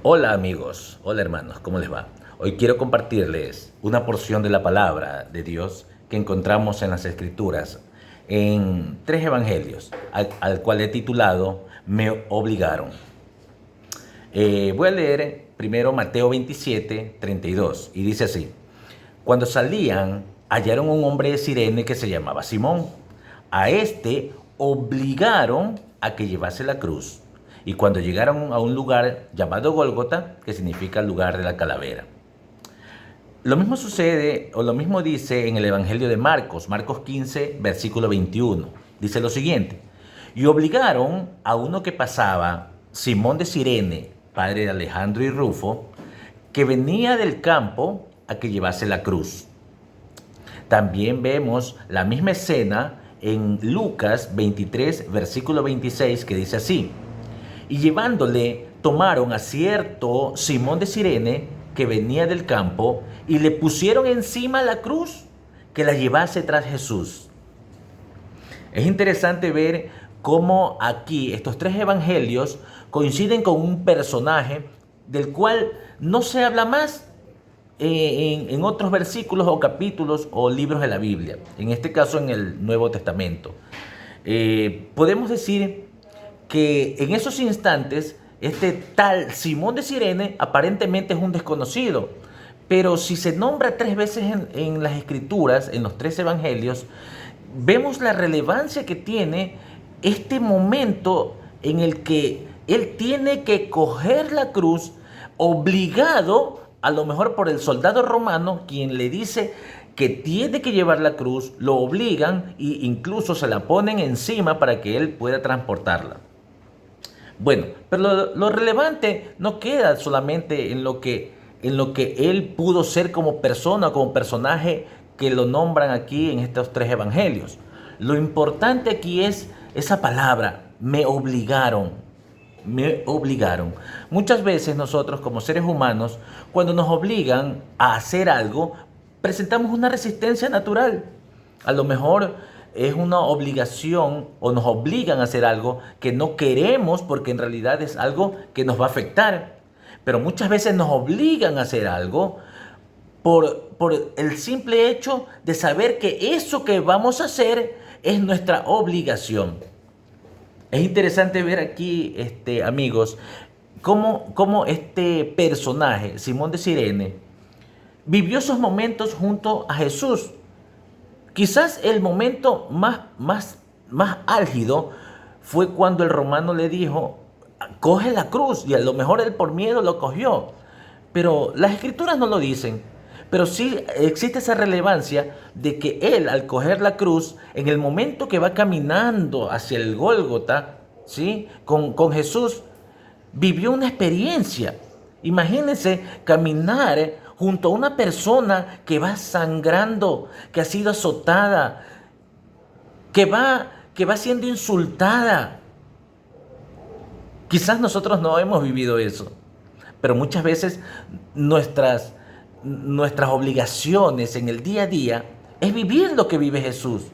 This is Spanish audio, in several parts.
Hola amigos, hola hermanos, ¿cómo les va? Hoy quiero compartirles una porción de la palabra de Dios que encontramos en las Escrituras, en tres evangelios, al cual he titulado Me obligaron. Voy a leer primero Mateo 27:32 y dice así: Cuando salían, hallaron un hombre de Cirene que se llamaba Simón. A este obligaron a que llevase la cruz. Y cuando llegaron a un lugar llamado Gólgota, que significa lugar de la calavera. Lo mismo sucede, o lo mismo dice en el Evangelio de Marcos, Marcos 15, versículo 21. Dice lo siguiente: Y obligaron a uno que pasaba, Simón de Cirene, padre de Alejandro y Rufo, que venía del campo, a que llevase la cruz. También vemos la misma escena en Lucas 23, versículo 26, que dice así: Y llevándole, tomaron a cierto Simón de Cirene, que venía del campo, y le pusieron encima la cruz, que la llevase tras Jesús. Es interesante ver cómo aquí estos tres evangelios coinciden con un personaje del cual no se habla más en otros versículos o capítulos o libros de la Biblia, en este caso en el Nuevo Testamento. Podemos decir que en esos instantes este tal Simón de Cirene aparentemente es un desconocido, pero si se nombra tres veces en las escrituras, en los tres evangelios, vemos la relevancia que tiene este momento en el que él tiene que coger la cruz obligado, a lo mejor por el soldado romano, quien le dice que tiene que llevar la cruz, lo obligan e incluso se la ponen encima para que él pueda transportarla. Bueno, pero lo relevante no queda solamente en lo que él pudo ser como persona, como personaje que lo nombran aquí en estos tres evangelios. Lo importante aquí es esa palabra: me obligaron. Me obligaron. Muchas veces nosotros como seres humanos, cuando nos obligan a hacer algo, presentamos una resistencia natural. A lo mejor es una obligación o nos obligan a hacer algo que no queremos porque en realidad es algo que nos va a afectar. Pero muchas veces nos obligan a hacer algo por el simple hecho de saber que eso que vamos a hacer es nuestra obligación. Es interesante ver aquí, amigos, cómo este personaje, Simón de Cirene, vivió esos momentos junto a Jesús. Quizás el momento más álgido fue cuando el romano le dijo: coge la cruz, y a lo mejor él por miedo lo cogió. Pero las escrituras no lo dicen. Pero sí existe esa relevancia de que él, al coger la cruz, en el momento que va caminando hacia el Gólgota, ¿sí? Con Jesús, vivió una experiencia. Imagínense caminar junto a una persona que va sangrando, que ha sido azotada, que va siendo insultada. Quizás nosotros no hemos vivido eso, pero muchas veces nuestras, nuestras obligaciones en el día a día es vivir lo que vive Jesús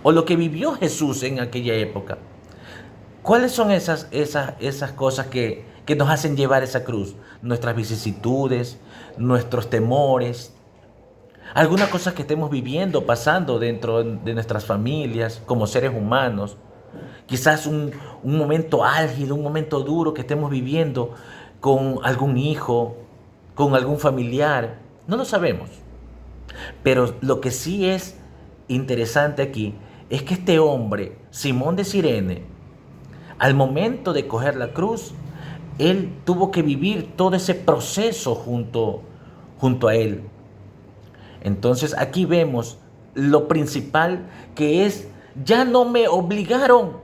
o lo que vivió Jesús en aquella época. ¿Cuáles son esas cosas que nos hacen llevar esa cruz? Nuestras vicisitudes, nuestros temores, algunas cosas que estemos viviendo, pasando dentro de nuestras familias, como seres humanos. Quizás un momento álgido, un momento duro que estemos viviendo con algún hijo, con algún familiar. No lo sabemos. Pero lo que sí es interesante aquí es que este hombre, Simón de Cirene, al momento de coger la cruz, él tuvo que vivir todo ese proceso junto a él. Entonces aquí vemos lo principal, que es: ya no me obligaron,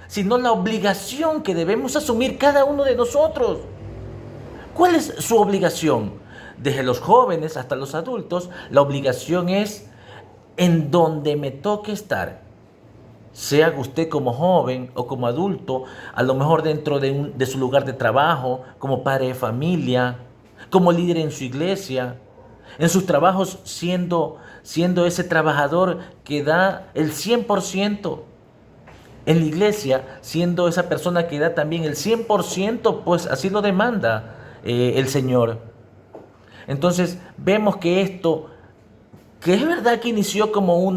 sino la obligación que debemos asumir cada uno de nosotros. ¿Cuál es su obligación? Desde los jóvenes hasta los adultos, la obligación es en donde me toque estar. Sea usted como joven o como adulto, a lo mejor dentro de su lugar de trabajo, como padre de familia, como líder en su iglesia, en sus trabajos siendo ese trabajador que da el 100%, en la iglesia siendo esa persona que da también el 100%, pues así lo demanda el Señor. Entonces vemos que esto, que es verdad que inició como un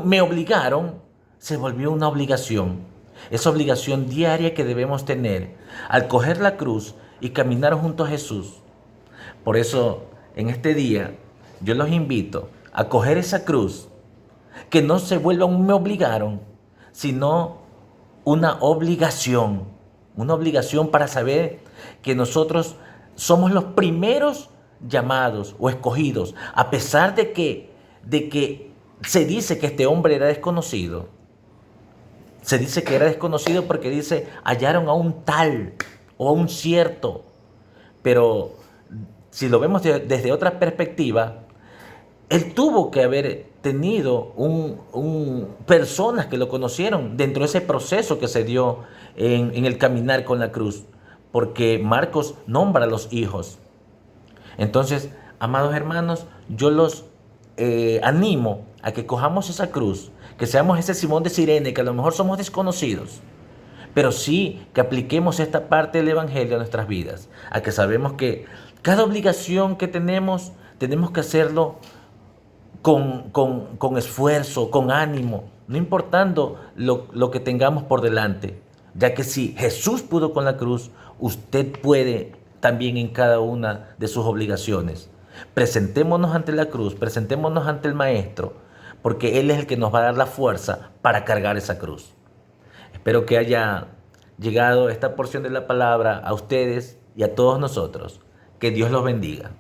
me obligaron, se volvió una obligación. Esa obligación diaria que debemos tener al coger la cruz y caminar junto a Jesús. Por eso, en este día, yo los invito a coger esa cruz, que no se vuelva un me obligaron, sino una obligación para saber que nosotros somos los primeros llamados o escogidos, a pesar de que se dice que este hombre era desconocido. Se dice que era desconocido porque dice, hallaron a un tal o a un cierto. Pero si lo vemos desde otra perspectiva, él tuvo que haber tenido personas que lo conocieron dentro de ese proceso que se dio en el caminar con la cruz, porque Marcos nombra a los hijos. Entonces, amados hermanos, yo los animo a que cojamos esa cruz, que seamos ese Simón de Cirene, que a lo mejor somos desconocidos, pero sí que apliquemos esta parte del Evangelio a nuestras vidas, a que sabemos que cada obligación que tenemos que hacerlo con esfuerzo, con ánimo, no importando lo que tengamos por delante, ya que si Jesús pudo con la cruz, usted puede también en cada una de sus obligaciones. Presentémonos ante la cruz, presentémonos ante el Maestro, porque Él es el que nos va a dar la fuerza para cargar esa cruz. Espero que haya llegado esta porción de la palabra a ustedes y a todos nosotros. Que Dios los bendiga.